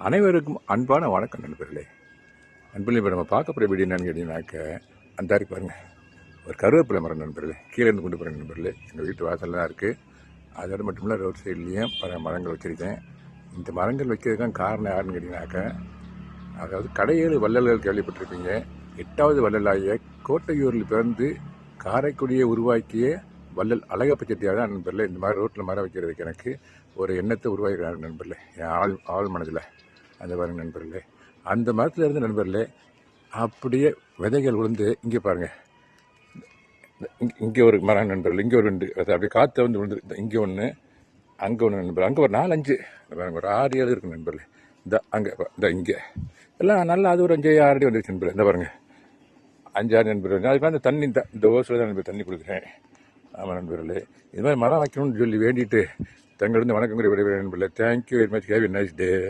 அனைவருக்கும் அன்பான வணக்கம் நண்பர்களே. நண்பர்களே, இப்போ நம்ம பார்க்கக்கூடிய வீடு என்னன்னு கேட்டீங்கன்னாக்க, அந்த இருக்கு பாருங்க, ஒரு கருவேப்பிலை மரம் நண்பர்களே. கீழே இருந்து கொண்டு போகிற நண்பர்களே, எங்கள் வீட்டு வாசலில் தான் இருக்குது. அதோடு மட்டும் இல்லை, ரோட் சைட்லேயும் பல மரங்கள் வச்சுருக்கேன். இந்த மரங்கள் வைக்கிறதுக்கான காரணம் யாருன்னு கேட்டிங்கனாக்க, அதாவது கடையேழு வள்ளல்கள் கேள்விப்பட்டிருப்பீங்க. 8வது வள்ளலாகிய கோட்டையூரில் பிறந்து காரைக்குடியை உருவாக்கிய வள்ளல் அழகப்ப செட்டியார் தான் நண்பர்களே இந்த மாதிரி ரோட்டில் மரம் வைக்கிறதுக்கு எனக்கு ஒரு எண்ணத்தை உருவாக்கிறார் நண்பர்களே, என் ஆள் மனதில். அந்த பாருங்க நண்பர்களே, அந்த மரத்தில் இருந்து நண்பர்களே அப்படியே விதைகள் விழுந்து இங்கே பாருங்கள், இங்கே ஒரு மரம் நண்பர்கள், இங்கே ஒரு 2 அப்படியே காற்று வந்து விழுந்து, இங்கே ஒன்று, அங்கே ஒன்று நண்பர்கள், அங்கே ஒரு 4-5 பாருங்க, ஒரு 6-7 இருக்குது நண்பர்களே. இந்த அங்கே இந்த இங்கே எல்லாம் நல்லா அது ஒரு 5-6 அடி வந்துருச்சு நண்பர்கள். இந்த பாருங்கள் 5-6 நண்பர்கள். அதுக்கு அந்த தண்ணி இந்த ஓசில் தான் நண்பர் தண்ணி கொடுக்குறேன். ஆமாம் நண்பர்களே, இது மாதிரி மரம் வைக்கணும்னு சொல்லி வேண்டிட்டு தங்களிருந்து வணக்கம் கூறி விடைபெறுகிறேன் நண்பர்களே. Thank you very much. Have a nice day.